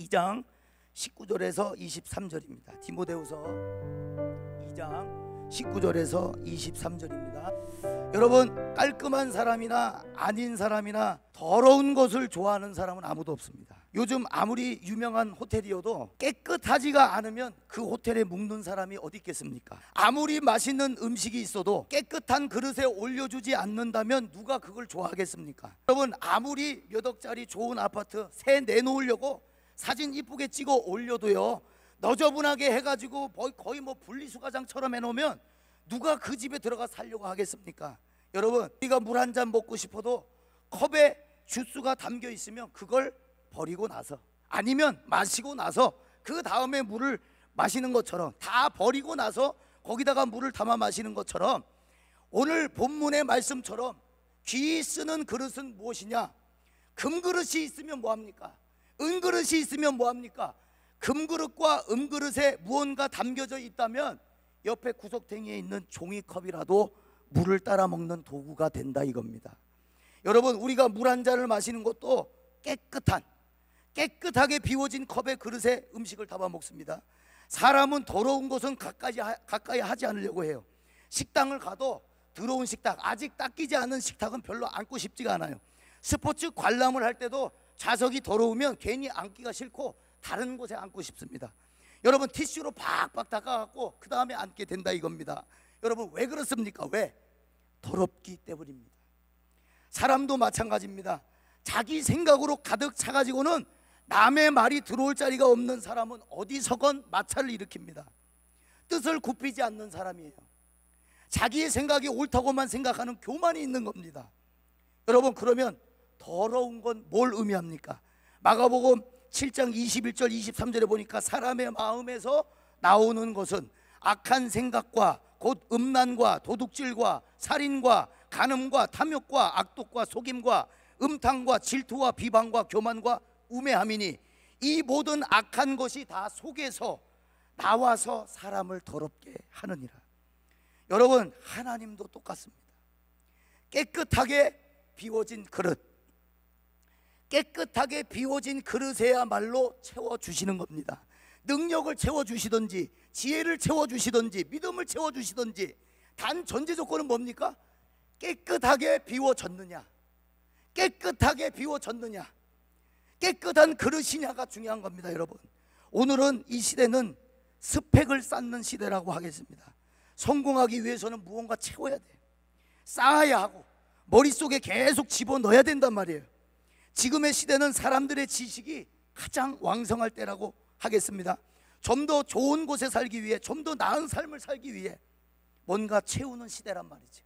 2장 19절에서 23절입니다. 디모데후서 2장 19절에서 23절입니다. 여러분, 깔끔한 사람이나 아닌 사람이나 더러운 것을 좋아하는 사람은 아무도 없습니다. 요즘 아무리 유명한 호텔이어도 깨끗하지가 않으면 그 호텔에 묵는 사람이 어디 있겠습니까? 아무리 맛있는 음식이 있어도 깨끗한 그릇에 올려주지 않는다면 누가 그걸 좋아하겠습니까? 여러분, 아무리 몇 억짜리 좋은 아파트 새 내놓으려고 사진 이쁘게 찍어 올려도요, 너저분하게 해가지고 거의 뭐 분리수거장처럼 해놓으면 누가 그 집에 들어가 살려고 하겠습니까? 여러분, 우리가 물 한 잔 먹고 싶어도 컵에 주스가 담겨 있으면 그걸 버리고 나서, 아니면 마시고 나서 그 다음에 물을 마시는 것처럼, 다 버리고 나서 거기다가 물을 담아 마시는 것처럼, 오늘 본문의 말씀처럼 귀 쓰는 그릇은 무엇이냐? 금그릇이 있으면 뭐합니까? 은그릇이 있으면 뭐합니까? 금그릇과 은그릇에 무언가 담겨져 있다면 옆에 구석탱이에 있는 종이컵이라도 물을 따라 먹는 도구가 된다 이겁니다. 여러분, 우리가 물 한 잔을 마시는 것도 깨끗하게 비워진 컵에 그릇에 음식을 담아 먹습니다. 사람은 더러운 것은 가까이 하지 않으려고 해요. 식당을 가도 더러운 식탁, 아직 닦이지 않은 식탁은 별로 앉고 싶지가 않아요. 스포츠 관람을 할 때도 좌석이 더러우면 괜히 앉기가 싫고 다른 곳에 앉고 싶습니다. 여러분, 티슈로 팍팍 닦아갖고 그 다음에 앉게 된다 이겁니다. 여러분, 왜 그렇습니까? 왜? 더럽기 때문입니다. 사람도 마찬가지입니다. 자기 생각으로 가득 차가지고는 남의 말이 들어올 자리가 없는 사람은 어디서건 마찰을 일으킵니다. 뜻을 굽히지 않는 사람이에요. 자기의 생각이 옳다고만 생각하는 교만이 있는 겁니다. 여러분, 그러면 더러운 건 뭘 의미합니까? 마가복음 7장 21절 23절에 보니까 사람의 마음에서 나오는 것은 악한 생각과 곧 음란과 도둑질과 살인과 간음과 탐욕과 악독과 속임과 음탕과 질투와 비방과 교만과 우매함이니 이 모든 악한 것이 다 속에서 나와서 사람을 더럽게 하느니라. 여러분, 하나님도 똑같습니다. 깨끗하게 비워진 그릇, 깨끗하게 비워진 그릇에야말로 채워주시는 겁니다. 능력을 채워주시든지 지혜를 채워주시든지 믿음을 채워주시든지, 단 전제 조건은 뭡니까? 깨끗하게 비워졌느냐, 깨끗하게 비워졌느냐, 깨끗한 그릇이냐가 중요한 겁니다. 여러분, 오늘은 이 시대는 스펙을 쌓는 시대라고 하겠습니다. 성공하기 위해서는 무언가 채워야 돼. 쌓아야 하고 머릿속에 계속 집어넣어야 된단 말이에요. 지금의 시대는 사람들의 지식이 가장 왕성할 때라고 하겠습니다. 좀 더 좋은 곳에 살기 위해, 좀 더 나은 삶을 살기 위해 뭔가 채우는 시대란 말이죠.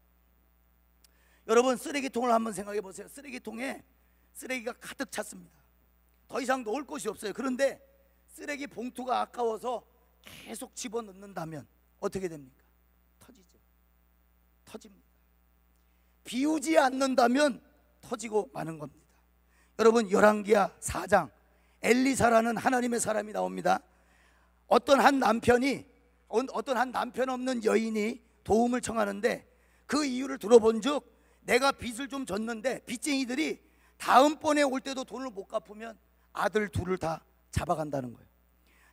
여러분, 쓰레기통을 한번 생각해 보세요. 쓰레기통에 쓰레기가 가득 찼습니다. 더 이상 놓을 곳이 없어요. 그런데 쓰레기 봉투가 아까워서 계속 집어넣는다면 어떻게 됩니까? 터지죠. 터집니다. 비우지 않는다면 터지고 마는 겁니다. 여러분, 열왕기하 4장 엘리사라는 하나님의 사람이 나옵니다. 어떤 한 남편 없는 여인이 도움을 청하는데 그 이유를 들어본즉 내가 빚을 좀 졌는데 빚쟁이들이 다음번에 올 때도 돈을 못 갚으면 아들 둘을 다 잡아간다는 거예요.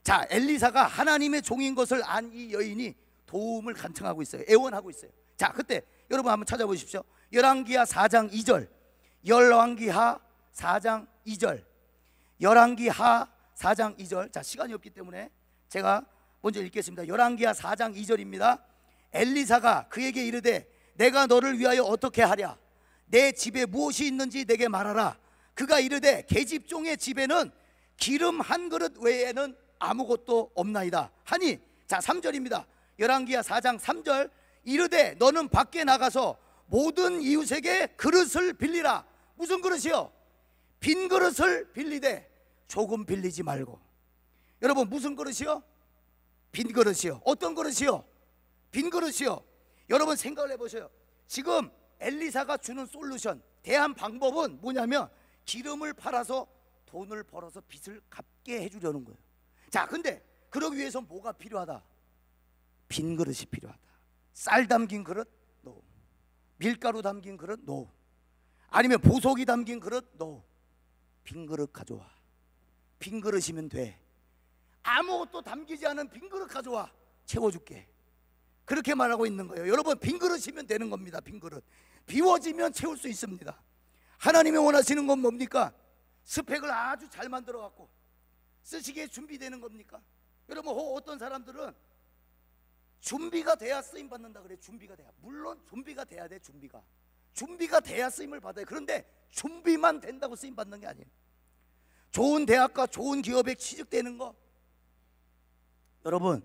자, 엘리사가 하나님의 종인 것을 안 이 여인이 도움을 간청하고 있어요. 애원하고 있어요. 자, 그때 여러분 한번 찾아보십시오. 열왕기하 4장 2절, 열왕기하 4장 2절, 열왕기하 4장 2절. 자, 시간이 없기 때문에 제가 먼저 읽겠습니다. 열왕기하 4장 2절입니다. 엘리사가 그에게 이르되 내가 너를 위하여 어떻게 하랴? 내 집에 무엇이 있는지 내게 말하라. 그가 이르되 계집종의 집에는 기름 한 그릇 외에는 아무것도 없나이다 하니, 자, 3절입니다. 열왕기하 4장 3절, 이르되 너는 밖에 나가서 모든 이웃에게 그릇을 빌리라. 무슨 그릇이요? 빈 그릇을 빌리되 조금 빌리지 말고. 여러분, 무슨 그릇이요? 빈 그릇이요. 어떤 그릇이요? 빈 그릇이요. 여러분, 생각을 해보세요. 지금 엘리사가 주는 솔루션, 대한 방법은 뭐냐면 기름을 팔아서 돈을 벌어서 빚을 갚게 해주려는 거예요. 자, 근데 그러기 위해서 뭐가 필요하다? 빈 그릇이 필요하다. 쌀 담긴 그릇? 노. 밀가루 담긴 그릇? 노. 아니면 보석이 담긴 그릇? 노. 빈 그릇 가져와. 빈 그릇이면 돼. 아무것도 담기지 않은 빈 그릇 가져와, 채워줄게. 그렇게 말하고 있는 거예요. 여러분, 빈 그릇이면 되는 겁니다. 빈 그릇. 비워지면 채울 수 있습니다. 하나님이 원하시는 건 뭡니까? 스펙을 아주 잘 만들어 갖고 쓰시기에 준비되는 겁니까? 여러분, 어떤 사람들은 준비가 돼야 쓰임 받는다 그래. 준비가 돼야. 물론 준비가 돼야 돼. 준비가 돼야 쓰임을 받아요. 그런데 준비만 된다고 쓰임 받는 게 아니에요. 좋은 대학과 좋은 기업에 취직되는 거, 여러분,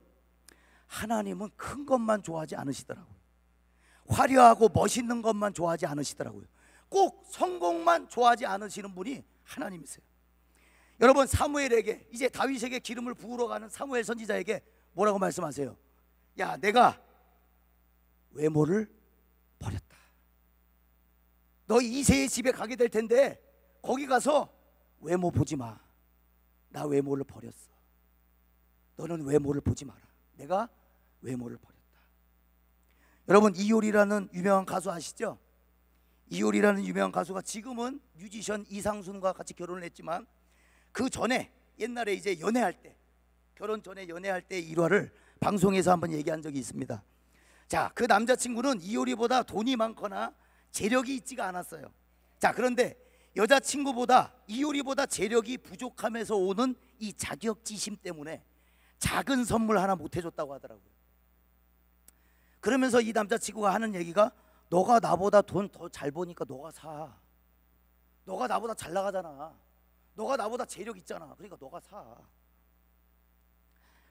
하나님은 큰 것만 좋아하지 않으시더라고요. 화려하고 멋있는 것만 좋아하지 않으시더라고요. 꼭 성공만 좋아하지 않으시는 분이 하나님이세요. 여러분, 사무엘에게, 이제 다윗에게 기름을 부으러 가는 사무엘 선지자에게 뭐라고 말씀하세요? 야, 내가 외모를 버렸다. 너 이새의 집에 가게 될 텐데 거기 가서 외모 보지 마. 나 외모를 버렸어. 너는 외모를 보지 마라. 내가 외모를 버렸다. 여러분, 이효리라는 유명한 가수 아시죠? 이효리라는 유명한 가수가 지금은 뮤지션 이상순과 같이 결혼을 했지만 그 전에, 옛날에 이제 연애할 때, 결혼 전에 연애할 때 일화를 방송에서 한번 얘기한 적이 있습니다. 자, 그 남자친구는 이효리보다 돈이 많거나 재력이 있지가 않았어요. 자, 그런데 여자친구보다, 이효리보다 재력이 부족함에서 오는 이 자격지심 때문에 작은 선물 하나 못 해줬다고 하더라고요. 그러면서 이 남자친구가 하는 얘기가, 너가 나보다 돈 더 잘 버니까 너가 사. 너가 나보다 잘 나가잖아. 너가 나보다 재력 있잖아. 그러니까 너가 사.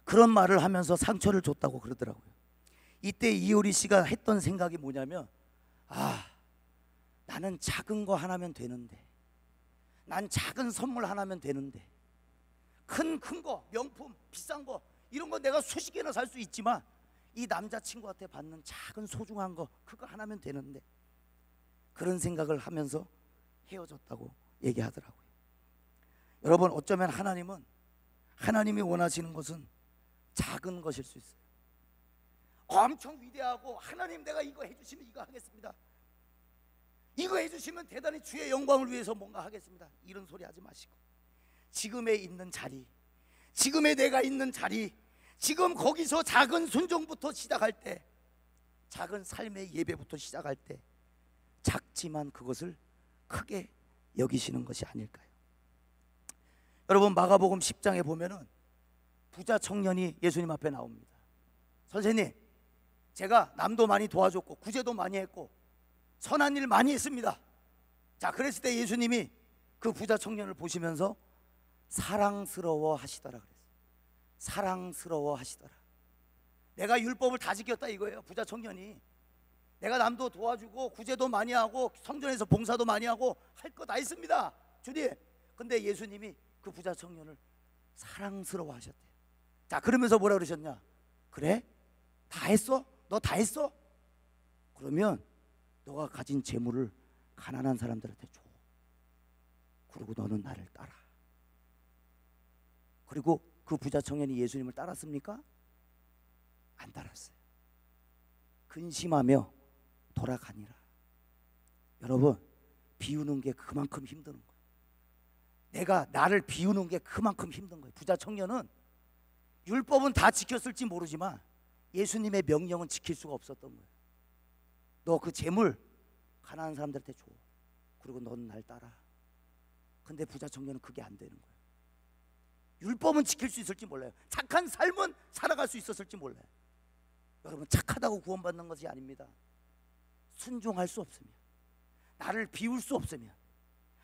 그런 말을 하면서 상처를 줬다고 그러더라고요. 이때 이효리 씨가 했던 생각이 뭐냐면, 아, 나는 작은 거 하나면 되는데, 난 작은 선물 하나면 되는데, 큰 거, 명품, 비싼 거, 이런 거 내가 수십 개나 살 수 있지만 이 남자친구한테 받는 작은 소중한 거, 그거 하나면 되는데, 그런 생각을 하면서 헤어졌다고 얘기하더라고요. 여러분, 어쩌면 하나님이 원하시는 것은 작은 것일 수 있어요. 엄청 위대하고, 하나님 내가 이거 해주시면 이거 하겠습니다, 이거 해주시면 대단히 주의 영광을 위해서 뭔가 하겠습니다, 이런 소리 하지 마시고, 지금에 있는 자리, 지금의 내가 있는 자리, 지금 거기서 작은 순종부터 시작할 때, 작은 삶의 예배부터 시작할 때, 작지만 그것을 크게 여기시는 것이 아닐까요? 여러분, 마가복음 10장에 보면은 부자 청년이 예수님 앞에 나옵니다. 선생님, 제가 남도 많이 도와줬고 구제도 많이 했고 선한 일 많이 했습니다. 자, 그랬을 때 예수님이 그 부자 청년을 보시면서 사랑스러워 하시더라 그랬어요. 사랑스러워 하시더라. 내가 율법을 다 지켰다 이거예요. 부자 청년이 내가 남도 도와주고 구제도 많이 하고 성전에서 봉사도 많이 하고 할 거 다 했습니다, 주님. 근데 예수님이 그 부자 청년을 사랑스러워 하셨대요. 자, 그러면서 뭐라 그러셨냐? 그래? 다 했어? 너 다 했어? 그러면 너가 가진 재물을 가난한 사람들한테 줘. 그리고 너는 나를 따라. 그리고 그 부자 청년이 예수님을 따랐습니까? 안 따랐어요. 근심하며 돌아가니라. 여러분, 비우는 게 그만큼 힘든 거예요. 내가 나를 비우는 게 그만큼 힘든 거예요. 부자 청년은 율법은 다 지켰을지 모르지만 예수님의 명령은 지킬 수가 없었던 거예요. 너 그 재물 가난한 사람들한테 줘. 그리고 넌 날 따라. 근데 부자 청년은 그게 안 되는 거예요. 율법은 지킬 수 있을지 몰라요. 착한 삶은 살아갈 수 있었을지 몰라요. 여러분, 착하다고 구원받는 것이 아닙니다. 순종할 수 없으면, 나를 비울 수 없으면,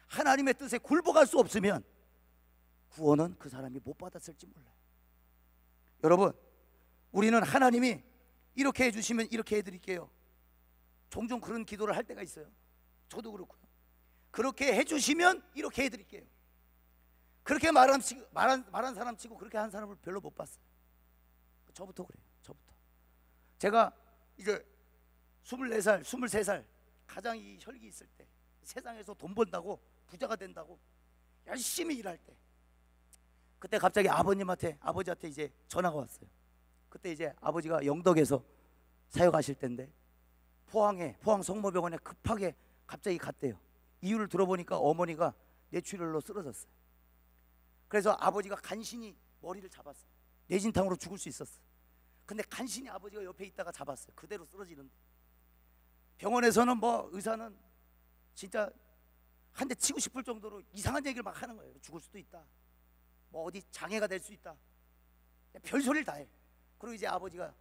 하나님의 뜻에 굴복할 수 없으면 구원은 그 사람이 못 받았을지 몰라요. 여러분, 우리는 하나님이 이렇게 해주시면 이렇게 해드릴게요, 종종 그런 기도를 할 때가 있어요. 저도 그렇고요. 그렇게 해주시면 이렇게 해드릴게요. 그렇게 말한 사람 치고 그렇게 한 사람을 별로 못 봤어요. 저부터 그래요. 저부터. 제가 이제 24살, 23살 가장 이 혈기 있을 때, 세상에서 돈 번다고 부자가 된다고 열심히 일할 때, 그때 갑자기 아버지한테 이제 전화가 왔어요. 그때 이제 아버지가 영덕에서 사역하실 때인데 포항 성모병원에 급하게 갑자기 갔대요. 이유를 들어보니까 어머니가 뇌출혈로 쓰러졌어요. 그래서 아버지가 간신히 머리를 잡았어요. 뇌진탕으로 죽을 수 있었어. 근데 간신히 아버지가 옆에 있다가 잡았어요. 그대로 쓰러지는데 병원에서는 뭐 의사는 진짜 한 대 치고 싶을 정도로 이상한 얘기를 막 하는 거예요. 죽을 수도 있다, 뭐 어디 장애가 될 수 있다, 별소리를 다 해. 그리고 이제 아버지가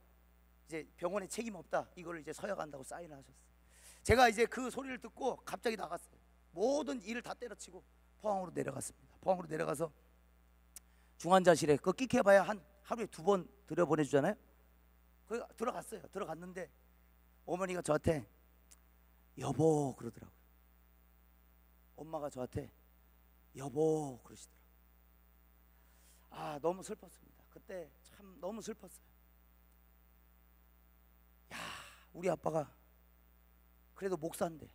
이제 병원에 책임 없다, 이거를 이제 서약한다고 사인을 하셨어요. 제가 이제 그 소리를 듣고 갑자기 나갔어요. 모든 일을 다 때려치고 포항으로 내려갔습니다. 포항으로 내려가서 중환자실에 그 끽해봐야 한 하루에 2번 들여보내주잖아요. 거기 들어갔어요. 들어갔는데 어머니가 저한테 여보 그러더라고요. 엄마가 저한테 여보 그러시더라고요. 아, 너무 슬펐습니다. 그때 참 너무 슬펐어요. 야, 우리 아빠가 그래도 목사인데,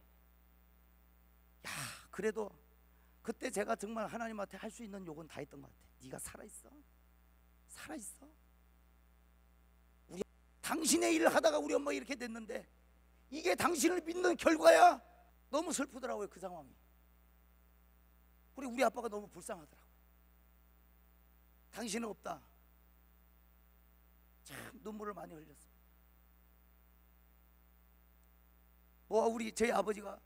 야, 그래도 그때 제가 정말 하나님한테 할 수 있는 욕은 다 했던 것 같아요. 네가 살아있어? 살아있어? 당신의 일을 하다가 우리 엄마가 이렇게 됐는데 이게 당신을 믿는 결과야? 너무 슬프더라고요, 그 상황이. 그리고 우리 아빠가 너무 불쌍하더라고요. 당신은 없다. 참 눈물을 많이 흘렸어요. 뭐 우리 제 아버지가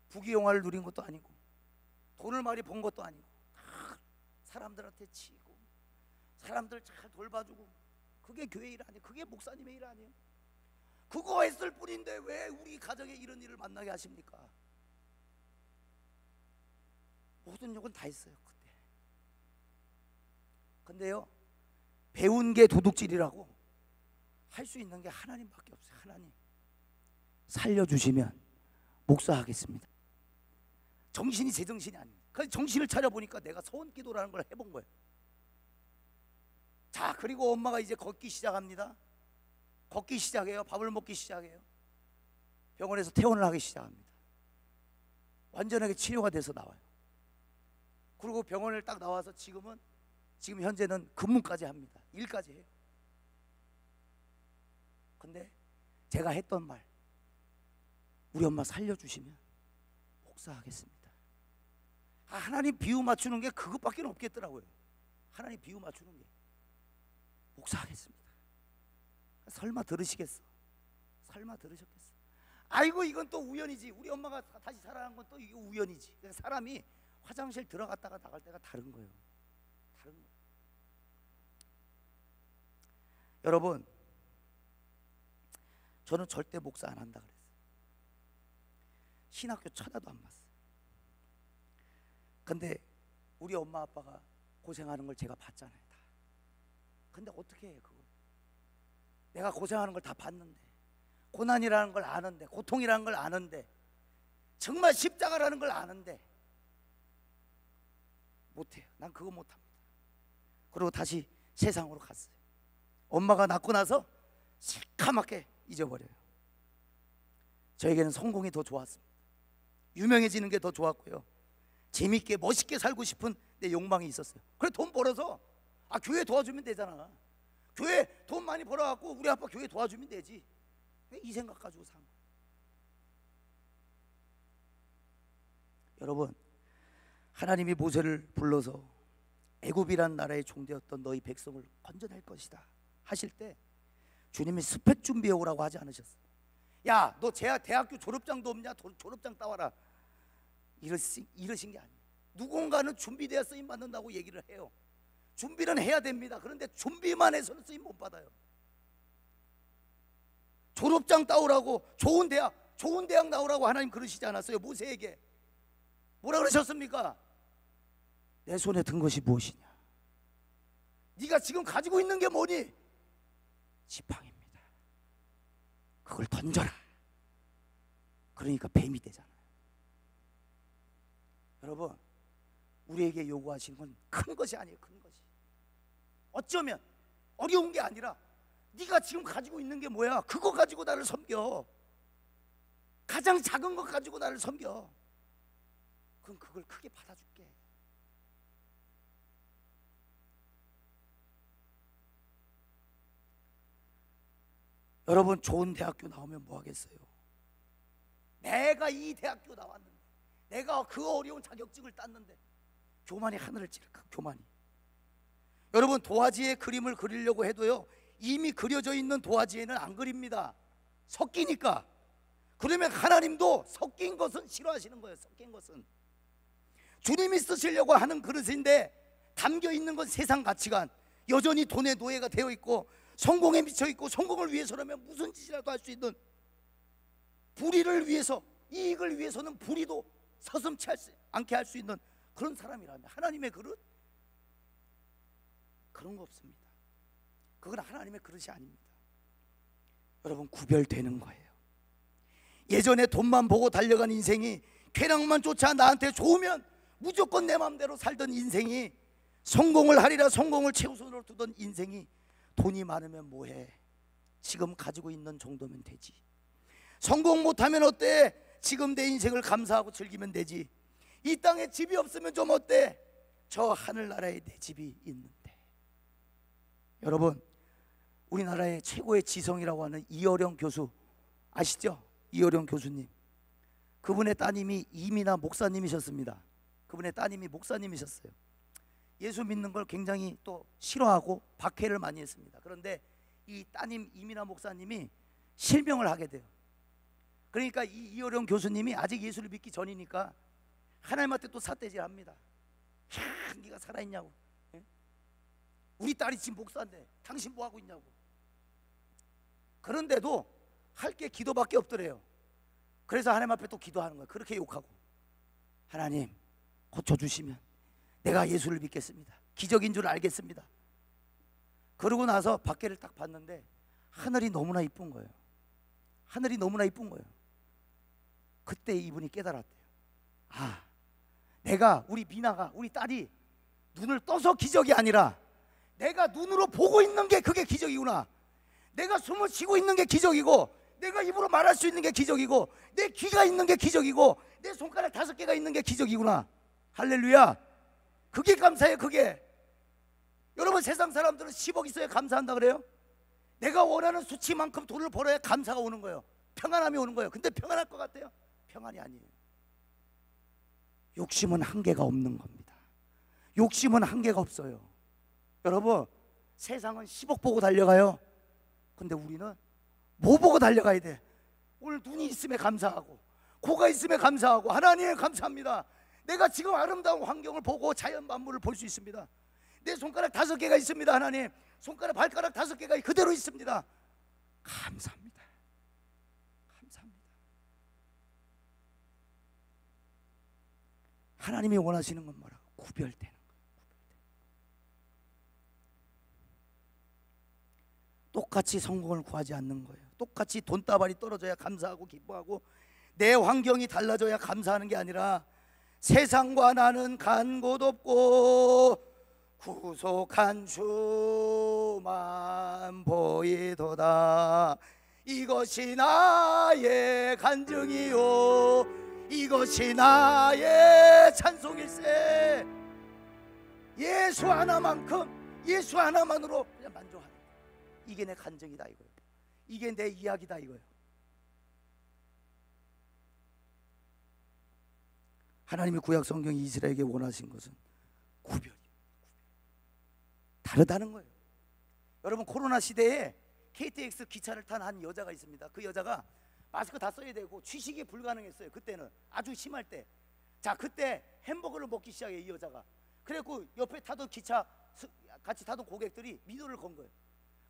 부귀영화를 누린 것도 아니고 돈을 많이 번 것도 아니고 사람들한테 치고 사람들 잘 돌봐주고, 그게 교회 일 아니에요? 그게 목사님의 일 아니에요? 그거 했을 뿐인데 왜 우리 가정에 이런 일을 만나게 하십니까? 모든 욕은 다 했어요 그때. 근데요, 배운 게 도둑질이라고 할 수 있는 게 하나님밖에 없어요. 하나님 살려주시면 목사하겠습니다. 정신이 제 정신이 아닙니다. 그래서 정신을 차려보니까 내가 서원기도라는 걸 해본 거예요. 자, 그리고 엄마가 이제 걷기 시작합니다. 걷기 시작해요. 밥을 먹기 시작해요. 병원에서 퇴원을 하기 시작합니다. 완전하게 치료가 돼서 나와요. 그리고 병원을 딱 나와서 지금 현재는 근무까지 합니다. 일까지 해요. 근데 제가 했던 말, 우리 엄마 살려주시면 목사하겠습니다. 하나님 비유 맞추는 게 그것밖에 없겠더라고요. 하나님 비유 맞추는 게 목사하겠습니다. 설마 들으시겠어? 설마 들으셨겠어? 아이고, 이건 또 우연이지. 우리 엄마가 다시 살아난 건 또 이게 우연이지. 사람이 화장실 들어갔다가 나갈 때가 다른 거예요. 다른 거예요. 여러분, 저는 절대 목사 안 한다 그랬어요. 신학교 쳐다도 안 봤어요. 근데 우리 엄마 아빠가 고생하는 걸 제가 봤잖아요, 다. 근데 어떻게 해요, 그걸? 내가 고생하는 걸 다 봤는데, 고난이라는 걸 아는데, 고통이라는 걸 아는데, 정말 십자가라는 걸 아는데 못해요. 난 그거 못합니다. 그리고 다시 세상으로 갔어요. 엄마가 낳고 나서 새카맣게 잊어버려요. 저에게는 성공이 더 좋았습니다. 유명해지는 게 더 좋았고요. 재밌게 멋있게 살고 싶은 내 욕망이 있었어요. 그래, 돈 벌어서 교회 도와주면 되잖아. 교회 돈 많이 벌어갖고 우리 아빠 교회 도와주면 되지. 이 생각 가지고 산 거예요. 여러분, 하나님이 모세를 불러서 애굽이란 나라의 종되었던 너희 백성을 건져낼 것이다 하실 때 주님이 스펙 준비해 오라고 하지 않으셨어요. 야, 너 대학교 졸업장도 없냐? 졸업장 따와라. 이러신 게 아니에요. 누군가는 준비되어 쓰임 받는다고 얘기를 해요. 준비는 해야 됩니다. 그런데 준비만 해서는 쓰임 못 받아요. 졸업장 따오라고, 좋은 대학 나오라고 하나님 그러시지 않았어요? 모세에게 뭐라 그러셨습니까? 내 손에 든 것이 무엇이냐? 네가 지금 가지고 있는 게 뭐니? 지팡이입니다. 그걸 던져라. 그러니까 뱀이 되잖아요. 여러분, 우리에게 요구하신 건 큰 것이 아니에요. 큰 것이. 어쩌면 어려운 게 아니라 네가 지금 가지고 있는 게 뭐야? 그거 가지고 나를 섬겨. 가장 작은 것 가지고 나를 섬겨. 그럼 그걸 크게 받아줄게. 여러분, 좋은 대학교 나오면 뭐 하겠어요? 내가 이 대학교 나왔는데, 내가 그 어려운 자격증을 땄는데 교만이 하늘을 찌를까? 교만이. 여러분, 도화지에 그림을 그리려고 해도요, 이미 그려져 있는 도화지에는 안 그립니다. 섞이니까. 그러면 하나님도 섞인 것은 싫어하시는 거예요. 섞인 것은. 주님이 쓰시려고 하는 그릇인데 담겨 있는 건 세상 가치관, 여전히 돈의 노예가 되어 있고 성공에 미쳐 있고, 성공을 위해서라면 무슨 짓이라도 할 수 있는, 불의를 위해서, 이익을 위해서는 불의도 서슴지 않게 할 수 있는 그런 사람이라면 하나님의 그릇? 그런 거 없습니다. 그건 하나님의 그릇이 아닙니다. 여러분, 구별되는 거예요. 예전에 돈만 보고 달려간 인생이, 쾌락만 쫓아 나한테 좋으면 무조건 내 마음대로 살던 인생이, 성공을 하리라 성공을 최우선으로 두던 인생이, 돈이 많으면 뭐해, 지금 가지고 있는 정도면 되지, 성공 못하면 어때, 지금 내 인생을 감사하고 즐기면 되지, 이 땅에 집이 없으면 좀 어때, 저 하늘나라에 내 집이 있는데. 여러분, 우리나라의 최고의 지성이라고 하는 이어령 교수 아시죠? 이어령 교수님, 그분의 따님이 이민아 목사님이셨습니다. 그분의 따님이 목사님이셨어요. 예수 믿는 걸 굉장히 또 싫어하고 박해를 많이 했습니다. 그런데 이 따님 이민아 목사님이 실명을 하게 돼요. 그러니까 이 이어령 교수님이 아직 예수를 믿기 전이니까 하나님한테 또 삿대질 합니다. 야, 네가 살아있냐고, 예? 우리 딸이 지금 목사인데 당신 뭐 하고 있냐고. 그런데도 할 게 기도밖에 없더래요. 그래서 하나님 앞에 또 기도하는 거예요. 그렇게 욕하고, 하나님 고쳐주시면 내가 예수를 믿겠습니다. 기적인 줄 알겠습니다. 그러고 나서 밖에를 딱 봤는데 하늘이 너무나 이쁜 거예요. 하늘이 너무나 이쁜 거예요. 그때 이분이 깨달았대요. 아, 내가, 우리 미나가, 우리 딸이 눈을 떠서 기적이 아니라 내가 눈으로 보고 있는 게 그게 기적이구나. 내가 숨을 쉬고 있는 게 기적이고, 내가 입으로 말할 수 있는 게 기적이고, 내 귀가 있는 게 기적이고, 내 손가락 5개가 있는 게 기적이구나. 할렐루야. 그게 감사해요. 그게. 여러분, 세상 사람들은 10억 있어야 감사한다 그래요? 내가 원하는 수치만큼 돈을 벌어야 감사가 오는 거예요. 평안함이 오는 거예요. 근데 평안할 것 같아요? 평안이 아니에요. 욕심은 한계가 없는 겁니다. 욕심은 한계가 없어요. 여러분, 세상은 10억 보고 달려가요. 근데 우리는 뭐 보고 달려가야 돼? 오늘 눈이 있음에 감사하고, 코가 있음에 감사하고, 하나님 감사합니다. 내가 지금 아름다운 환경을 보고 자연 만물을 볼 수 있습니다. 내 손가락 5개가 있습니다. 하나님, 손가락 발가락 5개가 그대로 있습니다. 감사합니다. 감사합니다. 하나님이 원하시는 건 뭐라고? 구별되는 거예요. 똑같이 성공을 구하지 않는 거예요. 똑같이 돈다발이 떨어져야 감사하고 기뻐하고, 내 환경이 달라져야 감사하는 게 아니라, 세상과 나는 간 곳 없고 구속한 주만 보이도다. 이것이 나의 간증이요, 이것이 나의 찬송일세. 예수 하나만큼, 예수 하나만으로 그냥 만족하는 거예요. 이게 내 간증이다 이거예요. 이게 내 이야기다 이거예요. 하나님의 구약 성경이 이스라엘에게 원하신 것은 구별이에요. 다르다는 거예요. 여러분, 코로나 시대에 KTX 기차를 탄 한 여자가 있습니다. 그 여자가 마스크 다 써야 되고 취식이 불가능했어요. 그때는 아주 심할 때. 자, 그때 햄버거를 먹기 시작해, 이 여자가. 그래갖고 옆에 타던 기차 같이 타던 고객들이 미도를 건 거예요.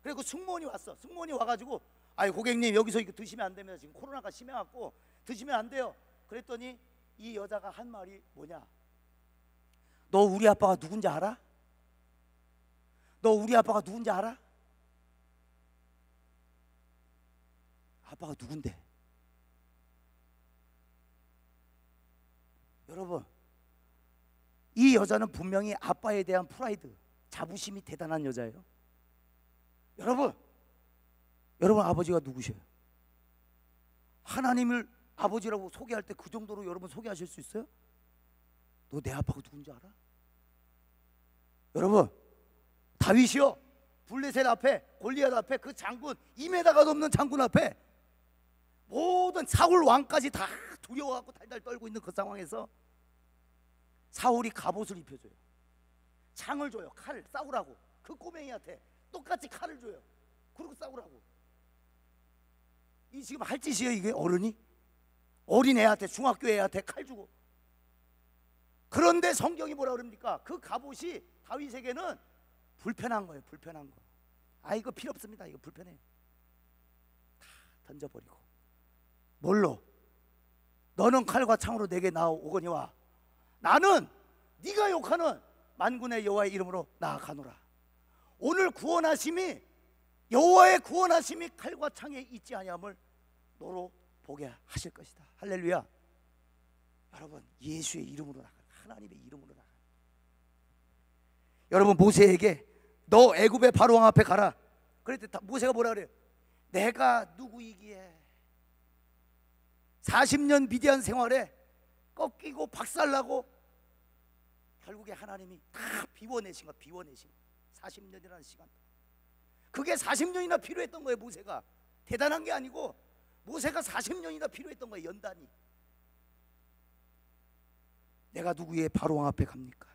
그리고 승무원이 왔어. 승무원이 와가지고, 아이 고객님, 여기서 이거 드시면 안 됩니다. 지금 코로나가 심해갖고 드시면 안 돼요. 그랬더니 이 여자가 한 말이 뭐냐? 너 우리 아빠가 누군지 알아? 너 우리 아빠가 누군지 알아? 아빠가 누군데? 여러분, 이 여자는 분명히 아빠에 대한 프라이드, 자부심이 대단한 여자예요. 여러분 아버지가 누구셔요? 하나님을 아버지라고 소개할 때 그 정도로 여러분 소개하실 수 있어요? 너 내 아빠가 누군지 알아? 여러분, 다윗이요, 블레셋 앞에, 골리앗 앞에, 그 장군 2m가 넘는 장군 앞에 모든 사울 왕까지 다 두려워하고 달달 떨고 있는 그 상황에서 사울이 갑옷을 입혀줘요. 창을 줘요. 칼 싸우라고. 그 꼬맹이한테 똑같이 칼을 줘요. 그러고 싸우라고. 이 지금 할 짓이에요 이게? 어른이? 어린애한테, 중학교 애한테 칼 주고. 그런데 성경이 뭐라 그럽니까? 그 갑옷이 다윗에게는 불편한 거예요. 불편한 거. 아, 이거 필요 없습니다. 이거 불편해요. 다 던져버리고. 뭘로? 너는 칼과 창으로 내게 나오거니와 나는 네가 욕하는 만군의 여호와의 이름으로 나아가노라. 오늘 구원하심이, 여호와의 구원하심이 칼과 창에 있지 아니함을 너로 보게 하실 것이다. 할렐루야. 여러분, 예수의 이름으로 나가, 하나님의 이름으로 나가. 여러분, 모세에게 너 애굽의 바로왕 앞에 가라. 그랬더니 모세가 뭐라 그래요? 내가 누구이기에 40년 미디안 생활에 꺾이고 박살나고 결국에 하나님이 다 비워내신 거, 비워내신 거. 40년이라는 시간. 그게 40년이나 필요했던 거예요. 모세가 대단한 게 아니고 모세가 40년이나 필요했던 거예요. 연단이. 내가 누구의 바로왕 앞에 갑니까?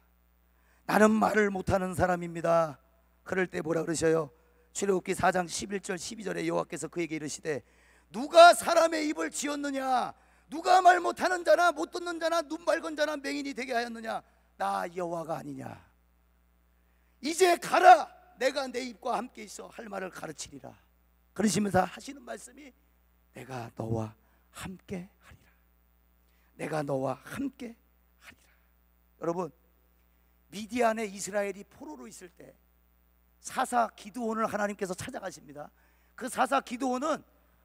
나는 말을 못하는 사람입니다. 그럴 때 뭐라 그러셔요? 출애굽기 4장 11절 12절에 여호와께서 그에게 이르시되 누가 사람의 입을 지었느냐? 누가 말 못하는 자나 못 듣는 자나 눈 밝은 자나 맹인이 되게 하였느냐? 나 여호와가 아니냐? 이제 가라. 내가 내 입과 함께 있어 할 말을 가르치리라. 그러시면서 하시는 말씀이 내가 너와 함께 하리라. 내가 너와 함께 하리라. 여러분, 미디안에 이스라엘이 포로로 있을 때 사사 기드온을 하나님께서 찾아가십니다. 그 사사 기드온은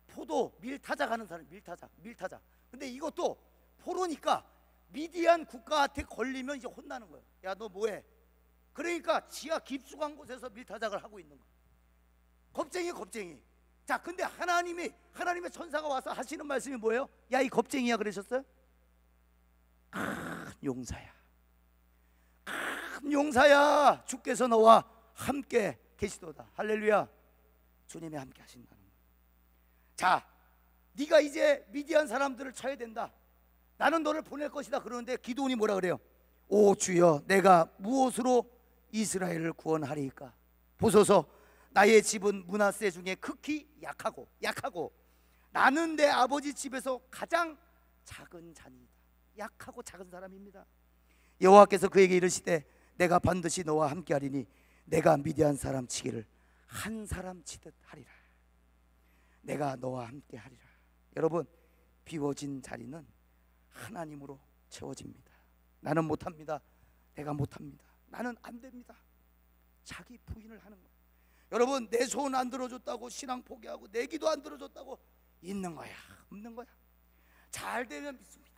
포도 밀 타작하는 사람, 밀타작. 근데 이것도 포로니까 미디안 국가한테 걸리면 이제 혼나는 거예요. 야, 너 뭐해? 그러니까 지하 깊숙한 곳에서 밀타작을 하고 있는 거예요. 겁쟁이. 자, 근데 하나님의 천사가 와서 하시는 말씀이 뭐예요? 야, 이 겁쟁이야 그러셨어요? 큰 용사야, 주께서 너와 함께 계시도다. 할렐루야. 주님이 함께 하신다는 거예요. 자, 네가 이제 미디안 사람들을 쳐야 된다. 나는 너를 보낼 것이다. 그러는데 기드온이 뭐라 그래요? 오 주여, 내가 무엇으로 이스라엘을 구원하리이까? 보소서, 나의 집은 므낫세 중에 극히 약하고 나는 내 아버지 집에서 가장 작은 자니이다. 약하고 작은 사람입니다. 여호와께서 그에게 이르시되 내가 반드시 너와 함께하리니 내가 미디안 사람 치기를 한 사람 치듯 하리라. 내가 너와 함께하리라. 여러분, 비워진 자리는 하나님으로 채워집니다. 나는 못합니다. 내가 못합니다. 나는 안 됩니다. 자기 부인을 하는 거예요. 여러분, 내 소원 안 들어줬다고 신앙 포기하고 내 기도 안 들어줬다고 있는 거야, 없는 거야? 잘 되면 믿습니다.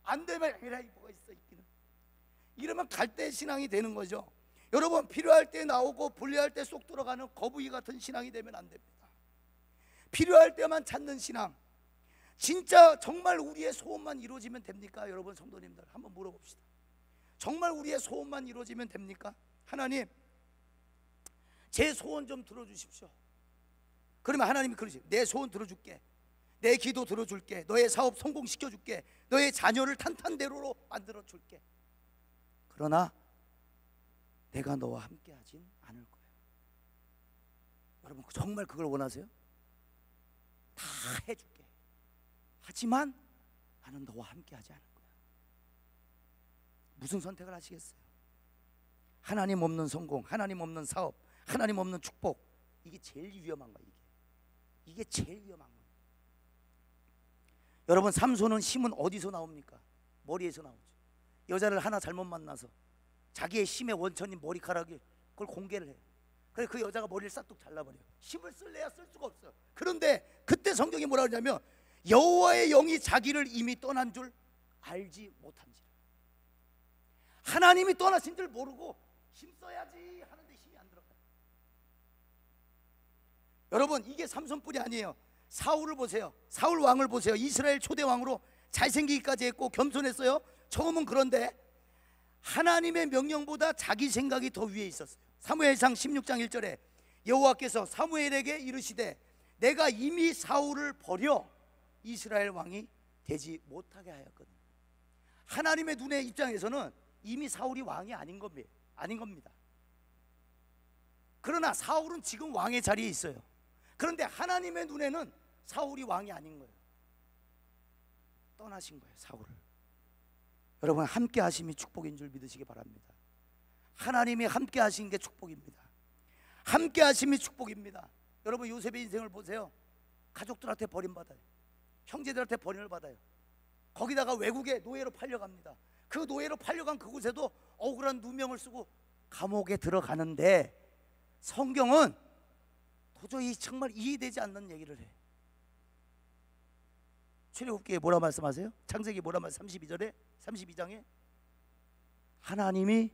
안 되면 에라이 뭐가 있어 있기는. 이러면 갈대 신앙이 되는 거죠. 여러분, 필요할 때 나오고 불리할 때 쏙 들어가는 거북이 같은 신앙이 되면 안 됩니다. 필요할 때만 찾는 신앙. 진짜 정말 우리의 소원만 이루어지면 됩니까? 여러분 성도님들 한번 물어봅시다. 정말 우리의 소원만 이루어지면 됩니까? 하나님, 제 소원 좀 들어주십시오. 그러면 하나님이 그러지. 내 소원 들어줄게. 내 기도 들어줄게. 너의 사업 성공시켜줄게. 너의 자녀를 탄탄대로로 만들어줄게. 그러나 내가 너와 함께 하진 않을 거예요. 여러분 정말 그걸 원하세요? 다 해줄게. 하지만 나는 너와 함께 하지 않을 거야. 무슨 선택을 하시겠어요? 하나님 없는 성공, 하나님 없는 사업, 하나님 없는 축복. 이게 제일 위험한 거예요. 이게 제일 위험한 거예요. 여러분, 삼손은 힘은 어디서 나옵니까? 머리에서 나오죠. 여자를 하나 잘못 만나서 자기의 힘의 원천인 머리카락이 그걸 공개를 해요. 그래서 그 여자가 머리를 싹둑 잘라버려요. 힘을 쓸래야 쓸 수가 없어요. 그런데 그때 성경이 뭐라 그러냐면 여호와의 영이 자기를 이미 떠난 줄 알지 못한지라. 하나님이 떠나신 줄 모르고 힘써야지 하는데 힘이 안 들어가요. 여러분, 이게 삼손뿐이 아니에요. 사울을 보세요. 사울 왕을 보세요. 이스라엘 초대 왕으로 잘생기기까지 했고 겸손했어요. 처음은. 그런데 하나님의 명령보다 자기 생각이 더 위에 있었어요. 사무엘상 16장 1절에 여호와께서 사무엘에게 이르시되 내가 이미 사울을 버려 이스라엘 왕이 되지 못하게 하였거든. 하나님의 눈의 입장에서는 이미 사울이 왕이 아닌 겁니다. 그러나 사울은 지금 왕의 자리에 있어요. 그런데 하나님의 눈에는 사울이 왕이 아닌 거예요. 떠나신 거예요, 사울을. 여러분, 함께 하심이 축복인 줄 믿으시기 바랍니다. 하나님이 함께 하신 게 축복입니다. 함께 하심이 축복입니다. 여러분, 요셉의 인생을 보세요. 가족들한테 버림받아요. 형제들한테 버림을 받아요. 거기다가 외국에 노예로 팔려갑니다. 그 노예로 팔려간 그곳에도 억울한 누명을 쓰고 감옥에 들어가는데, 성경은 도저히 정말 이해되지 않는 얘기를 해. 출애굽기에 뭐라 말씀하세요? 창세기 뭐라 말씀? 32장에 하나님이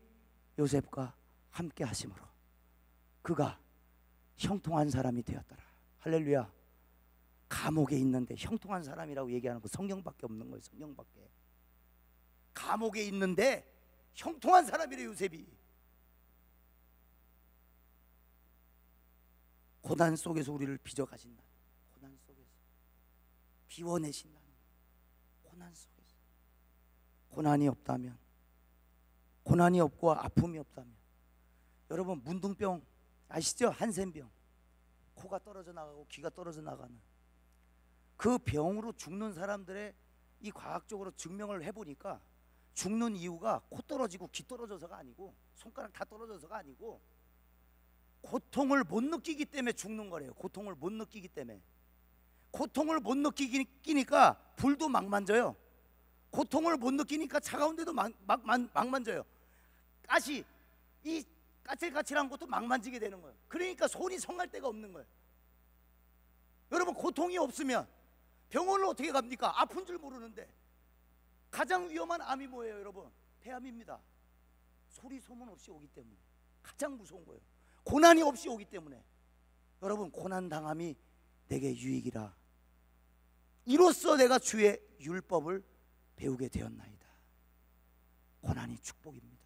요셉과 함께 하심으로 그가 형통한 사람이 되었더라. 할렐루야. 감옥에 있는데 형통한 사람이라고 얘기하는 거 성경밖에 없는 거예요. 성경밖에. 감옥에 있는데 형통한 사람이래, 요셉이. 고난 속에서 우리를 빚어가신다. 고난 속에서 비워내신다는 거예요. 고난 속에서. 고난이 없다면, 고난이 없고 아픔이 없다면, 여러분, 문둥병 아시죠? 한센병. 코가 떨어져 나가고 귀가 떨어져 나가는 그 병으로 죽는 사람들의 이 과학적으로 증명을 해보니까 죽는 이유가 코 떨어지고 귀 떨어져서가 아니고 손가락 다 떨어져서가 아니고 고통을 못 느끼기 때문에 죽는 거래요. 고통을 못 느끼기 때문에. 고통을 못 느끼니까 불도 막 만져요. 고통을 못 느끼니까 차가운데도 막 만져요. 가시, 이 까칠까칠한 것도 막 만지게 되는 거예요. 그러니까 손이 성할 데가 없는 거예요. 여러분, 고통이 없으면 병원을 어떻게 갑니까? 아픈 줄 모르는데. 가장 위험한 암이 뭐예요, 여러분? 폐암입니다. 소리 소문 없이 오기 때문에. 가장 무서운 거예요. 고난이 없이 오기 때문에. 여러분, 고난 당함이 내게 유익이라. 이로써 내가 주의 율법을 배우게 되었나이다. 고난이 축복입니다.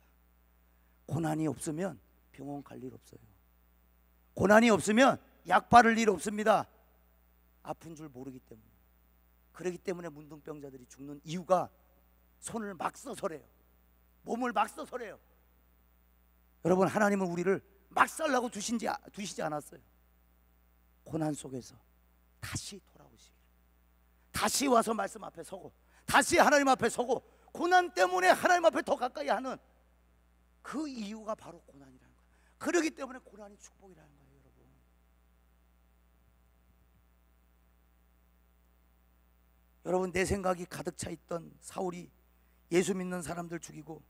고난이 없으면 병원 갈 일 없어요. 고난이 없으면 약 바를 일 없습니다. 아픈 줄 모르기 때문에. 그렇기 때문에 문둥병자들이 죽는 이유가 손을 막 써서래요. 몸을 막 써서래요. 여러분, 하나님은 우리를 막 살라고 두시지 않았어요. 고난 속에서 다시 돌아오시기를, 다시 와서 말씀 앞에 서고, 다시 하나님 앞에 서고, 고난 때문에 하나님 앞에 더 가까이 하는 그 이유가 바로 고난이라는 거예요. 그렇기 때문에 고난이 축복이라는 거예요. 여러분, 내 생각이 가득 차 있던 사울이 예수 믿는 사람들 죽이고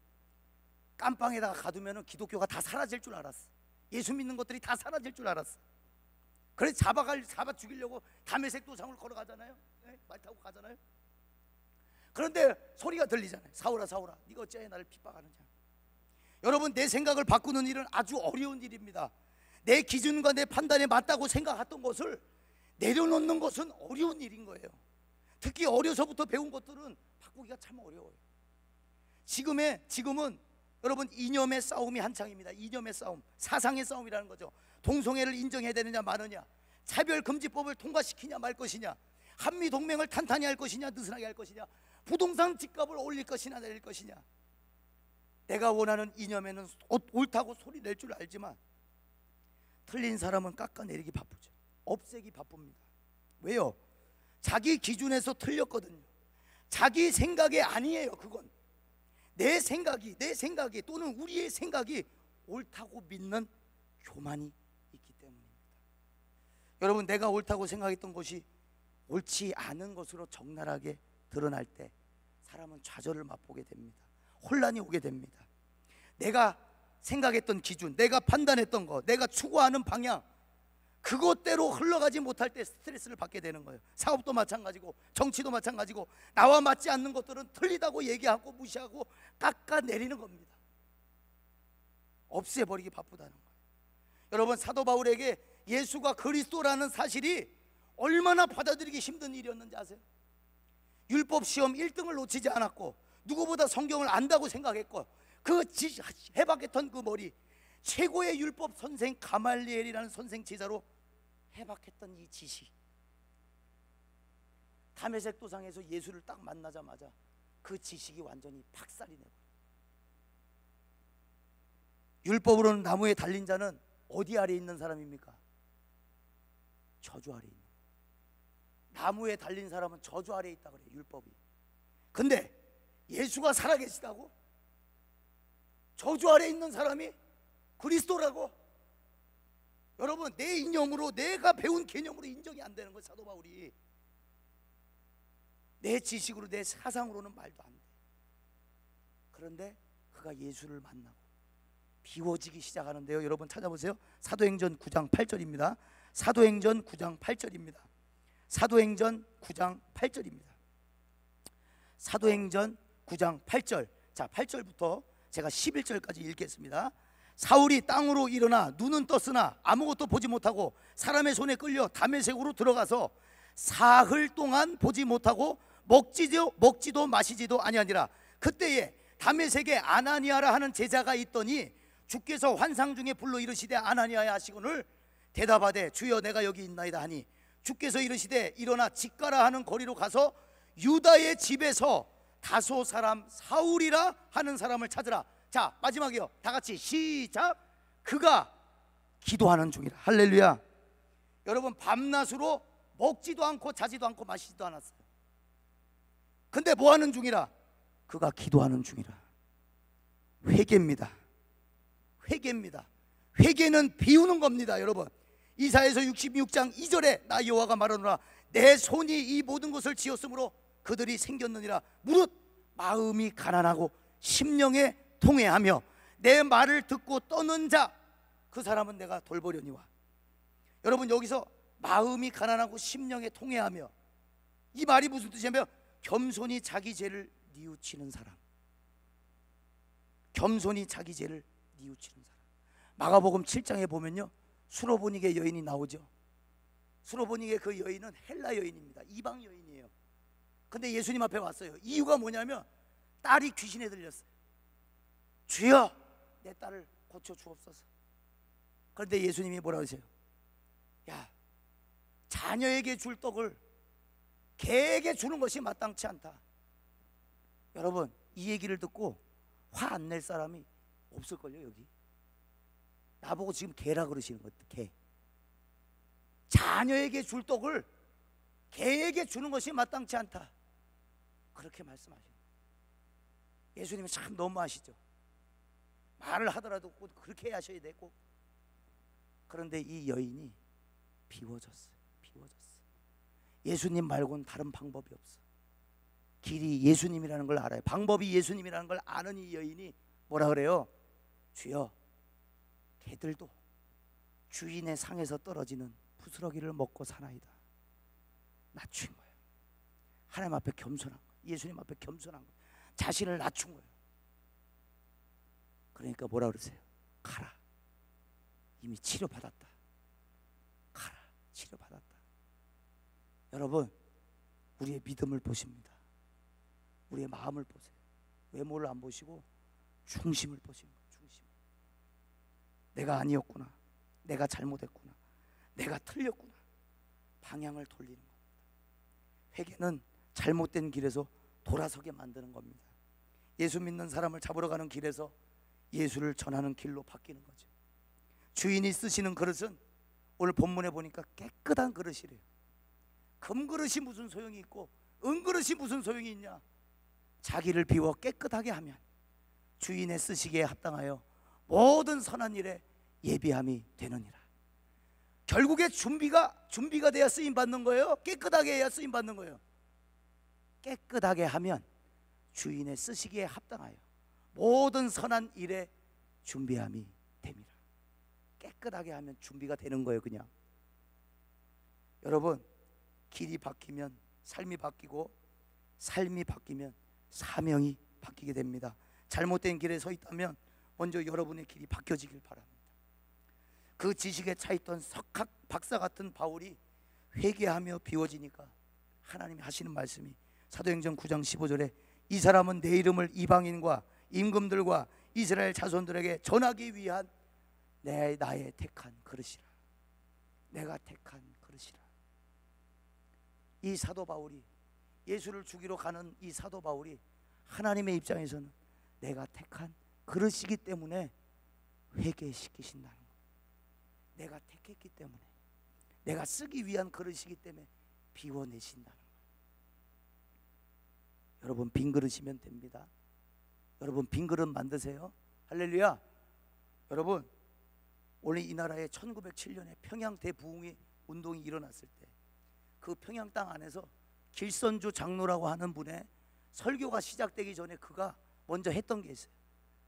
깜빵에다가 가두면 기독교가 다 사라질 줄 알았어. 예수 믿는 것들이 다 사라질 줄 알았어. 그래서 잡아 죽이려고 다메섹 도상을 걸어가잖아요. 네? 말 타고 가잖아요. 그런데 소리가 들리잖아요. 사울아, 사울아, 네가 어찌하여 나를 핍박하느냐. 여러분, 내 생각을 바꾸는 일은 아주 어려운 일입니다. 내 기준과 내 판단에 맞다고 생각했던 것을 내려놓는 것은 어려운 일인 거예요. 특히 어려서부터 배운 것들은 바꾸기가 참 어려워요. 지금은 여러분, 이념의 싸움이 한창입니다. 이념의 싸움, 사상의 싸움이라는 거죠. 동성애를 인정해야 되느냐 마느냐, 차별금지법을 통과시키냐 말 것이냐, 한미동맹을 탄탄히 할 것이냐 느슨하게 할 것이냐, 부동산 집값을 올릴 것이냐 내릴 것이냐. 내가 원하는 이념에는 옳다고 소리 낼 줄 알지만 틀린 사람은 깎아내리기 바쁘죠. 없애기 바쁩니다. 왜요? 자기 기준에서 틀렸거든요. 자기 생각이 아니에요. 그건 내 생각이 또는 우리의 생각이 옳다고 믿는 교만이 있기 때문입니다. 여러분, 내가 옳다고 생각했던 것이 옳지 않은 것으로 적나라하게 드러날 때 사람은 좌절을 맛보게 됩니다. 혼란이 오게 됩니다. 내가 생각했던 기준, 내가 판단했던 것, 내가 추구하는 방향, 그것대로 흘러가지 못할 때 스트레스를 받게 되는 거예요. 사업도 마찬가지고 정치도 마찬가지고 나와 맞지 않는 것들은 틀리다고 얘기하고 무시하고 깎아내리는 겁니다. 없애버리기 바쁘다는 거예요. 여러분, 사도 바울에게 예수가 그리스도라는 사실이 얼마나 받아들이기 힘든 일이었는지 아세요? 율법 시험 1등을 놓치지 않았고 누구보다 성경을 안다고 생각했고 해박했던 그 머리, 최고의 율법 선생 가말리엘이라는 선생 제자로 해박했던 이 지식, 다메섹 도상에서 예수를 딱 만나자마자 그 지식이 완전히 박살이 내버려. 율법으로는 나무에 달린 자는 어디 아래 있는 사람입니까? 저주 아래 있는. 나무에 달린 사람은 저주 아래 있다 그래요, 율법이. 근데 예수가 살아계시다고? 저주 아래 있는 사람이 그리스도라고? 여러분, 내 이념으로, 내가 배운 개념으로 인정이 안 되는 거예요, 사도 바울이. 내 지식으로, 내 사상으로는 말도 안 돼. 그런데 그가 예수를 만나고 비워지기 시작하는데요. 여러분 찾아보세요. 사도행전 9장 8절입니다. 사도행전 9장 8절입니다. 사도행전 9장 8절입니다. 사도행전 9장 8절. 자, 8절부터 제가 11절까지 읽겠습니다. 사울이 땅으로 일어나 눈은 떴으나 아무것도 보지 못하고 사람의 손에 끌려 다메섹으로 들어가서 사흘 동안 보지 못하고 먹지도 마시지도 아니하니라. 그때에 다메섹에 아나니아라 하는 제자가 있더니 주께서 환상 중에 불러 이르시되 아나니아야 하시거늘 대답하되 주여 내가 여기 있나이다 하니 주께서 이르시되 일어나 직가라 하는 거리로 가서 유다의 집에서 다소 사람 사울이라 하는 사람을 찾으라. 자, 마지막이요. 다 같이 시작. 그가 기도하는 중이라. 할렐루야. 여러분, 밤낮으로 먹지도 않고 자지도 않고 마시지도 않았어요. 근데 뭐 하는 중이라? 그가 기도하는 중이라. 회개입니다. 회개입니다. 회개는 비우는 겁니다, 여러분. 이사야서 66장 2절에 나 여호와가 말하노라 내 손이 이 모든 것을 지었으므로 그들이 생겼느니라. 무릇 마음이 가난하고 심령에 통회하며 내 말을 듣고 떠는 자 그 사람은 내가 돌보려니와. 여러분, 여기서 마음이 가난하고 심령에 통회하며, 이 말이 무슨 뜻이냐면 겸손히 자기 죄를 뉘우치는 사람. 겸손히 자기 죄를 뉘우치는 사람. 마가복음 7장에 보면요, 수로보니게 여인이 나오죠. 수로보니게 그 여인은 헬라 여인입니다. 이방 여인이에요. 근데 예수님 앞에 왔어요. 이유가 뭐냐면 딸이 귀신에 들렸어요. 주여 내 딸을 고쳐 주옵소서. 그런데 예수님이 뭐라고 하세요? 야, 자녀에게 줄 떡을 개에게 주는 것이 마땅치 않다. 여러분, 이 얘기를 듣고 화 안 낼 사람이 없을걸요, 여기. 나보고 지금 개라 그러시는 것 같아. 개. 자녀에게 줄 떡을 개에게 주는 것이 마땅치 않다, 그렇게 말씀하시는 거예요. 예수님은 참 너무하시죠. 말을 하더라도 꼭 그렇게 하셔야 되고. 그런데 이 여인이 비워졌어요. 비워졌어요. 예수님 말고는 다른 방법이 없어. 길이 예수님이라는 걸 알아요. 방법이 예수님이라는 걸 아는 이 여인이 뭐라 그래요? 주여, 개들도 주인의 상에서 떨어지는 부스러기를 먹고 사나이다. 낮춘 거예요. 하나님 앞에 겸손한 거예요. 예수님 앞에 겸손한 거예요. 자신을 낮춘 거예요. 그러니까 뭐라 그러세요? 가라. 이미 치료받았다. 가라. 치료받았다. 여러분, 우리의 믿음을 보십니다. 우리의 마음을 보세요. 외모를 안 보시고 중심을 보시는 거예요. 중심. 내가 아니었구나. 내가 잘못했구나. 내가 틀렸구나. 방향을 돌리는 겁니다. 회개는 잘못된 길에서 돌아서게 만드는 겁니다. 예수 믿는 사람을 잡으러 가는 길에서 예수를 전하는 길로 바뀌는 거죠. 주인이 쓰시는 그릇은 오늘 본문에 보니까 깨끗한 그릇이래요. 금그릇이 무슨 소용이 있고 은그릇이 무슨 소용이 있냐? 자기를 비워 깨끗하게 하면 주인의 쓰시기에 합당하여 모든 선한 일에 예비함이 되느니라. 결국에 준비가 돼야 쓰임 받는 거예요? 깨끗하게 해야 쓰임 받는 거예요? 깨끗하게 하면 주인의 쓰시기에 합당하여 모든 선한 일에 준비함이 됩니다. 깨끗하게 하면 준비가 되는 거예요. 그냥. 여러분, 길이 바뀌면 삶이 바뀌고, 삶이 바뀌면 사명이 바뀌게 됩니다. 잘못된 길에 서 있다면 먼저 여러분의 길이 바뀌어지길 바랍니다. 그 지식에 차있던 석학 박사 같은 바울이 회개하며 비워지니까 하나님이 하시는 말씀이 사도행전 9장 15절에 이 사람은 내 이름을 이방인과 임금들과 이스라엘 자손들에게 전하기 위한 나의 택한 그릇이라. 내가 택한 그릇이라. 이 사도 바울이, 예수를 죽이러 가는 이 사도 바울이 하나님의 입장에서는 내가 택한 그릇이기 때문에 회개시키신다는 거예요. 내가 택했기 때문에, 내가 쓰기 위한 그릇이기 때문에 비워내신다는 거예요. 여러분 빈 그릇이면 됩니다. 여러분 빈 그릇 만드세요. 할렐루야. 여러분 원래 이 나라에 1907년에 평양 대부흥이 운동이 일어났을 때 그 평양 땅 안에서 길선주 장로라고 하는 분의 설교가 시작되기 전에 그가 먼저 했던 게 있어요.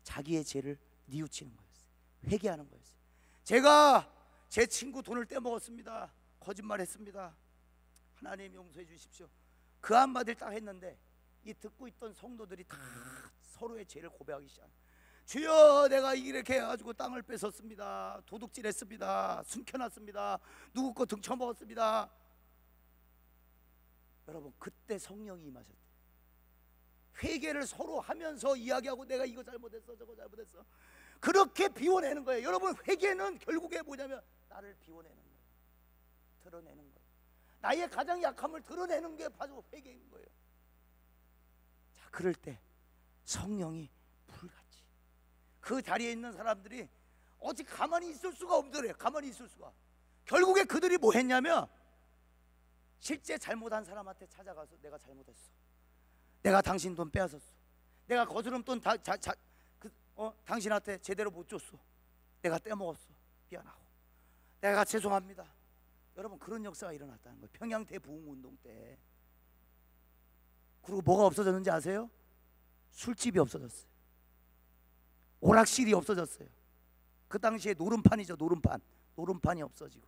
자기의 죄를 뉘우치는 거였어요. 회개하는 거였어요. 제가 제 친구 돈을 떼먹었습니다. 거짓말했습니다. 하나님 용서해 주십시오. 그 한마디를 딱 했는데 이 듣고 있던 성도들이 다 서로의 죄를 고백하기 시작. 주여, 내가 이렇게 해가지고 땅을 뺏었습니다. 도둑질했습니다. 숨겨놨습니다. 누구 거 등쳐먹었습니다. 여러분 그때 성령이 임하셨대요. 회개를 서로 하면서 이야기하고 내가 이거 잘못했어 저거 잘못했어 그렇게 비워내는 거예요. 여러분 회개는 결국에 뭐냐면 나를 비워내는 거예요. 드러내는 거예요. 나의 가장 약함을 드러내는 게 바로 회개인 거예요. 자, 그럴 때 성령이 불같이 그 자리에 있는 사람들이 어찌 가만히 있을 수가 없더래요. 가만히 있을 수가. 결국에 그들이 뭐 했냐면 실제 잘못한 사람한테 찾아가서 내가 잘못했어. 내가 당신 돈 빼앗았어. 내가 거스름 돈 당신한테 제대로 못 줬어. 내가 떼먹었어. 미안하고. 내가 죄송합니다. 여러분 그런 역사가 일어났다는 거예요. 평양 대부흥운동 때. 그리고 뭐가 없어졌는지 아세요? 술집이 없어졌어요. 오락실이 없어졌어요. 그 당시에 노름판이죠. 노름판이 없어지고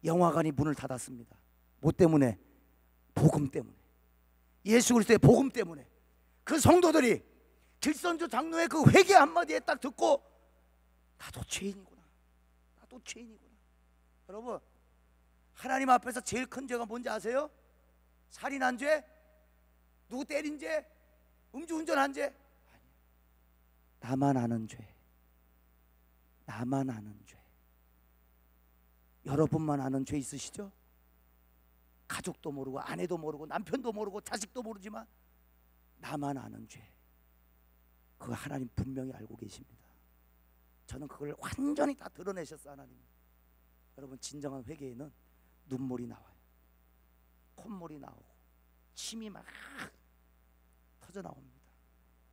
영화관이 문을 닫았습니다. 뭐 때문에? 복음 때문에. 예수 그리스도의 복음 때문에. 그 성도들이 길선주 장로의 그 회개 한마디에 딱 듣고 나도 죄인이구나. 나도 죄인이구나. 여러분 하나님 앞에서 제일 큰 죄가 뭔지 아세요? 살인한 죄? 누구 때린 죄? 음주운전한 죄? 아니야. 나만 아는 죄. 나만 아는 죄. 여러분만 아는 죄 있으시죠? 가족도 모르고 아내도 모르고 남편도 모르고 자식도 모르지만 나만 아는 죄. 그거 하나님 분명히 알고 계십니다. 저는 그걸 완전히 다 드러내셨어 하나님. 여러분 진정한 회개에는 눈물이 나와요. 콧물이 나오고 침이 막 터져 나옵니다.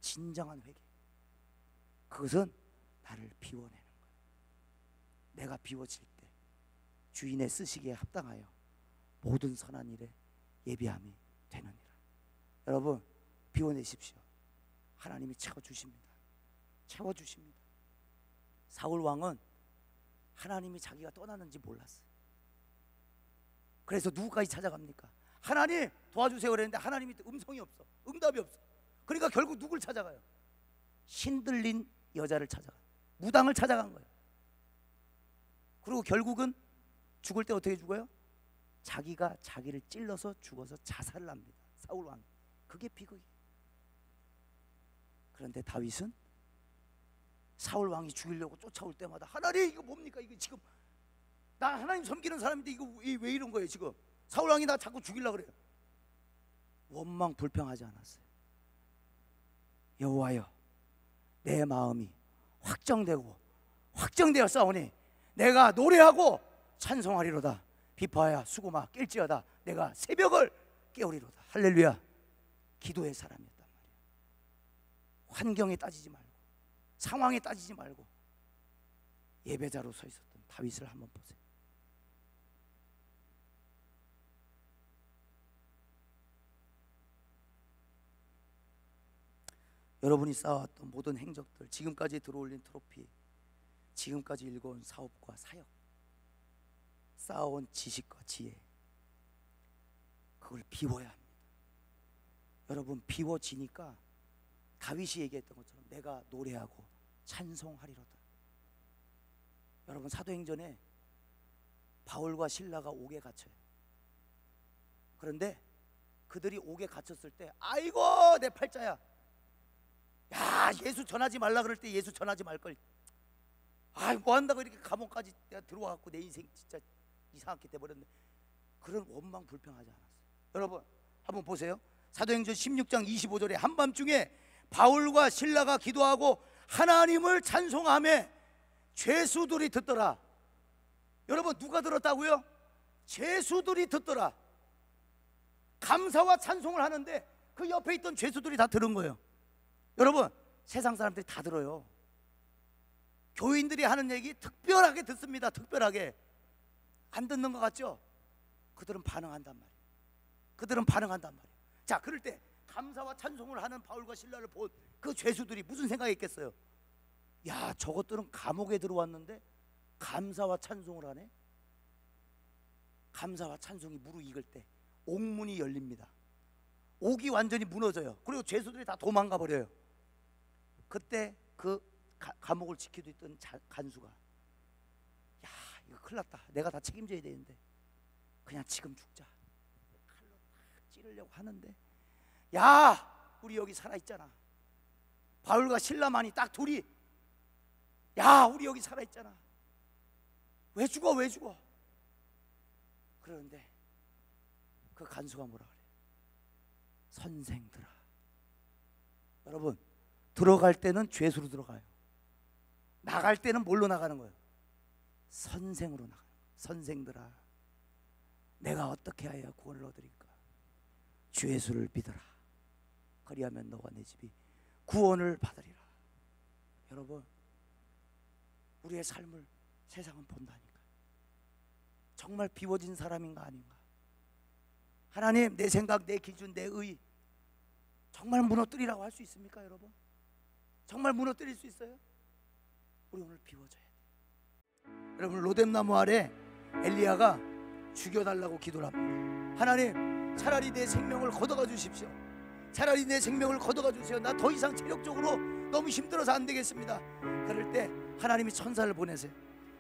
진정한 회개. 그것은 나를 비워내는 거예요. 내가 비워질 때 주인의 쓰시기에 합당하여 모든 선한 일에 예비함이 되느니라. 여러분 비워내십시오. 하나님이 채워주십니다. 채워주십니다. 사울 왕은 하나님이 자기가 떠나는지 몰랐어요. 그래서 누구까지 찾아갑니까? 하나님 도와주세요 그랬는데 하나님이 음성이 없어. 응답이 없어. 그러니까 결국 누굴 찾아가요? 신들린 여자를 찾아가. 무당을 찾아간 거예요. 그리고 결국은 죽을 때 어떻게 죽어요? 자기가 자기를 찔러서 죽어서 자살을 합니다. 사울 왕. 그게 비극이에요. 그런데 다윗은 사울 왕이 죽이려고 쫓아올 때마다 하나님 이거 뭡니까? 이거 지금 나 하나님 섬기는 사람인데 이거 왜 이런 거예요 지금? 사울 왕이 나 자꾸 죽이려고 그래요. 원망 불평하지 않았어요. 여호와여 내 마음이 확정되었사오니 내가 노래하고 찬송하리로다. 비파야 수고마 깰지어다. 내가 새벽을 깨우리로다. 할렐루야. 기도의 사람이었단 말이에요. 환경에 따지지 말고 상황에 따지지 말고 예배자로 서 있었던 다윗을 한번 보세요. 여러분이 쌓아왔던 모든 행적들, 지금까지 들어올린 트로피, 지금까지 일궈온 사업과 사역, 쌓아온 지식과 지혜, 그걸 비워야 합니다. 여러분 비워지니까 다윗이 얘기했던 것처럼 내가 노래하고 찬송하리로다. 여러분 사도행전에 바울과 실라가 옥에 갇혀요. 그런데 그들이 옥에 갇혔을 때 아이고 내 팔자야. 야 예수 전하지 말라 그럴 때 예수 전하지 말걸. 아 뭐 한다고 이렇게 감옥까지 내가 들어와갖고 내 인생 진짜 이상하게 돼버렸네. 그런 원망 불평하지 않았어요. 여러분 한번 보세요. 사도행전 16장 25절에 한밤중에 바울과 실라가 기도하고 하나님을 찬송하며 죄수들이 듣더라. 여러분 누가 들었다고요? 죄수들이 듣더라. 감사와 찬송을 하는데 그 옆에 있던 죄수들이 다 들은 거예요. 여러분 세상 사람들이 다 들어요. 교인들이 하는 얘기 특별하게 듣습니다. 특별하게. 안 듣는 것 같죠? 그들은 반응한단 말이에요. 그들은 반응한단 말이에요. 자, 그럴 때 감사와 찬송을 하는 바울과 실라를 본 그 죄수들이 무슨 생각했겠어요? 야, 저것들은 감옥에 들어왔는데 감사와 찬송을 하네. 감사와 찬송이 무르익을 때 옥문이 열립니다. 옥이 완전히 무너져요. 그리고 죄수들이 다 도망가 버려요. 그때 그 감옥을 지키고 있던 간수가, 야, 이거 큰일 났다. 내가 다 책임져야 되는데 그냥 지금 죽자. 칼로 딱 찌르려고 하는데, 야, 우리 여기 살아있잖아. 바울과 실라만이 딱 둘이, 야, 우리 여기 살아있잖아. 왜 죽어, 왜 죽어? 그러는데 그 간수가 뭐라 그래? 선생들아. 여러분, 들어갈 때는 죄수로 들어가요. 나갈 때는 뭘로 나가는 거예요? 선생으로 나가는 거예요. 선생들아, 내가 어떻게 해야 구원을 얻으리까? 주 예수를 믿어라. 그리하면 너와 내 집이 구원을 받으리라. 여러분, 우리의 삶을 세상은 본다니까. 정말 비워진 사람인가 아닌가? 하나님, 내 생각, 내 기준, 내 의 정말 무너뜨리라고 할 수 있습니까, 여러분? 정말 무너뜨릴 수 있어요? 우리 오늘 비워져야 돼. 여러분, 로뎀나무 아래 엘리야가 죽여달라고 기도를 합니다. 하나님, 차라리 내 생명을 걷어가 주십시오. 차라리 내 생명을 걷어가 주세요. 나 더 이상 체력적으로 너무 힘들어서 안 되겠습니다. 그럴 때 하나님이 천사를 보내세요.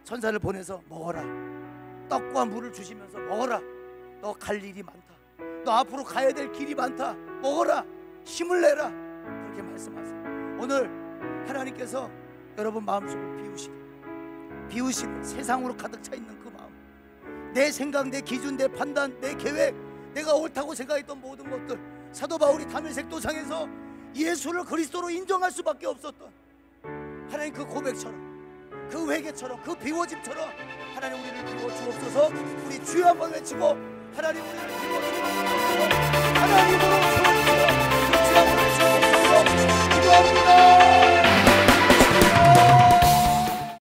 천사를 보내서 먹어라. 떡과 물을 주시면서 먹어라. 너 갈 일이 많다. 너 앞으로 가야 될 길이 많다. 먹어라. 힘을 내라. 그렇게 말씀하세요. 오늘 하나님께서 여러분 마음속을 비우시고 세상으로 가득 차 있는 그 마음, 내 생각, 내 기준, 내 판단, 내 계획, 내가 옳다고 생각했던 모든 것들, 사도 바울이 다메섹 도상에서 예수를 그리스도로 인정할 수밖에 없었던 하나님 그 고백처럼, 그 회개처럼, 그 비워짐처럼 하나님 우리를 비워주옵소서. 우리 주여 한번 외치고, 하나님 우리를 비워주옵소서. 하나님으로 채워주세요. 주여 한번 외치옵소서. 기도합니다.